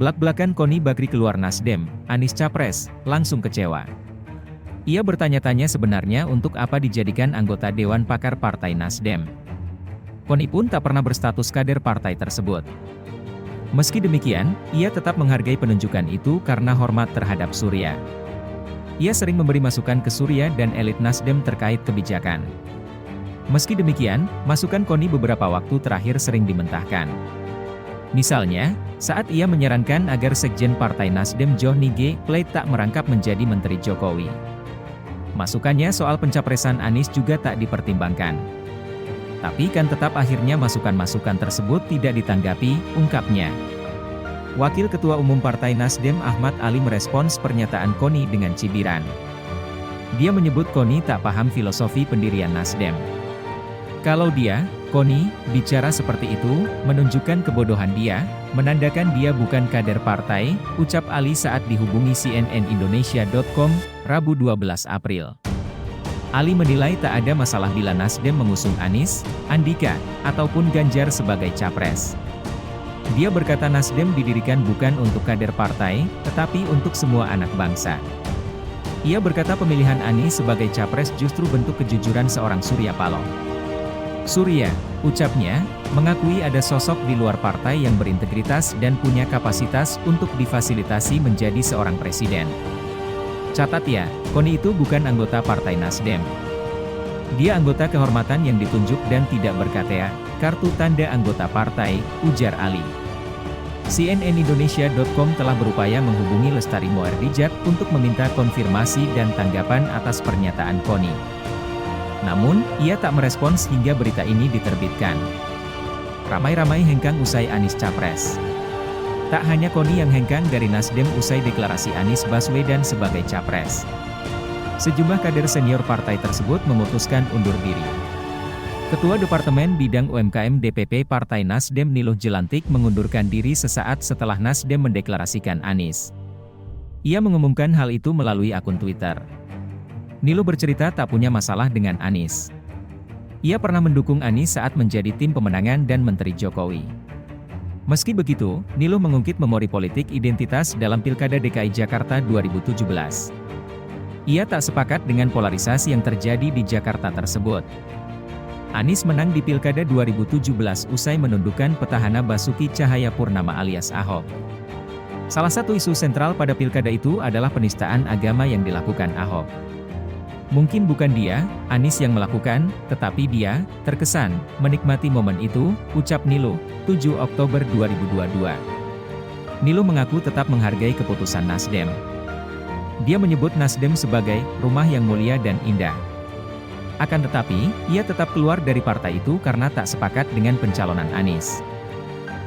Blak-blakan Koni Bakri keluar Nasdem, Anies capres, langsung kecewa. Ia bertanya-tanya sebenarnya untuk apa dijadikan anggota Dewan Pakar Partai Nasdem. Koni pun tak pernah berstatus kader partai tersebut. Meski demikian, ia tetap menghargai penunjukan itu karena hormat terhadap Surya. Ia sering memberi masukan ke Surya dan elit Nasdem terkait kebijakan. Meski demikian, masukan Koni beberapa waktu terakhir sering dimentahkan. Misalnya, saat ia menyarankan agar Sekjen Partai Nasdem Johnny G. Plate tak merangkap menjadi Menteri Jokowi. Masukannya soal pencapresan Anies juga tak dipertimbangkan. Tapi kan tetap akhirnya masukan-masukan tersebut tidak ditanggapi, ungkapnya. Wakil Ketua Umum Partai Nasdem Ahmad Ali merespons pernyataan Koni dengan cibiran. Dia menyebut Koni tak paham filosofi pendirian Nasdem. Kalau dia, Koni, bicara seperti itu, menunjukkan kebodohan dia, menandakan dia bukan kader partai, ucap Ali saat dihubungi cnnindonesia.com, Rabu 12 April. Ali menilai tak ada masalah bila Nasdem mengusung Anies, Andika, ataupun Ganjar sebagai capres. Dia berkata Nasdem didirikan bukan untuk kader partai, tetapi untuk semua anak bangsa. Ia berkata pemilihan Anies sebagai capres justru bentuk kejujuran seorang Surya Paloh. Surya, ucapnya, mengakui ada sosok di luar partai yang berintegritas dan punya kapasitas untuk difasilitasi menjadi seorang presiden. Catat ya, Koni itu bukan anggota Partai Nasdem. Dia anggota kehormatan yang ditunjuk dan tidak berKTA, kartu tanda anggota partai, ujar Ali. cnnindonesia.com telah berupaya menghubungi Lestari Moerdijat untuk meminta konfirmasi dan tanggapan atas pernyataan Koni. Namun, ia tak merespons hingga berita ini diterbitkan. Ramai-ramai hengkang usai Anies capres. Tak hanya Koni yang hengkang dari Nasdem usai deklarasi Anies Baswedan sebagai capres. Sejumlah kader senior partai tersebut memutuskan undur diri. Ketua Departemen Bidang UMKM DPP Partai Nasdem Niluh Jelantik mengundurkan diri sesaat setelah Nasdem mendeklarasikan Anies. Ia mengumumkan hal itu melalui akun Twitter. Niluh bercerita tak punya masalah dengan Anies. Ia pernah mendukung Anies saat menjadi tim pemenangan dan Menteri Jokowi. Meski begitu, Niluh mengungkit memori politik identitas dalam Pilkada DKI Jakarta 2017. Ia tak sepakat dengan polarisasi yang terjadi di Jakarta tersebut. Anies menang di Pilkada 2017 usai menundukkan petahana Basuki Cahayapurnama alias Ahok. Salah satu isu sentral pada pilkada itu adalah penistaan agama yang dilakukan Ahok. Mungkin bukan dia, Anies yang melakukan, tetapi dia, terkesan, menikmati momen itu, ucap Niluh, 7 Oktober 2022. Niluh mengaku tetap menghargai keputusan Nasdem. Dia menyebut Nasdem sebagai rumah yang mulia dan indah. Akan tetapi, ia tetap keluar dari partai itu karena tak sepakat dengan pencalonan Anies.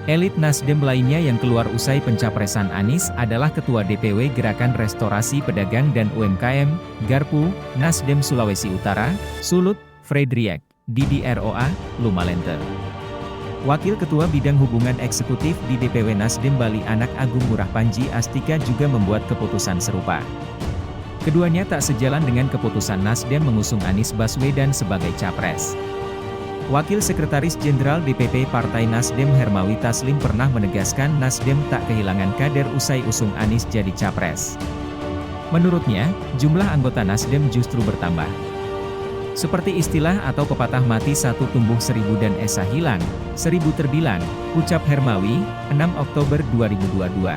Elit Nasdem lainnya yang keluar usai pencapresan Anies adalah Ketua DPW Gerakan Restorasi Pedagang dan UMKM, Garpu, Nasdem Sulawesi Utara, Sulut, Fredriek, Didi ROA, Lumalente. Wakil Ketua Bidang Hubungan Eksekutif di DPW Nasdem Bali Anak Agung Murah Panji Astika juga membuat keputusan serupa. Keduanya tak sejalan dengan keputusan Nasdem mengusung Anies Baswedan sebagai capres. Wakil Sekretaris Jenderal DPP Partai Nasdem Hermawi Taslim pernah menegaskan Nasdem tak kehilangan kader usai usung Anies jadi capres. Menurutnya, jumlah anggota Nasdem justru bertambah. Seperti istilah atau pepatah mati satu tumbuh 1000 dan esa hilang, 1000 terbilang, ucap Hermawi, 6 Oktober 2022.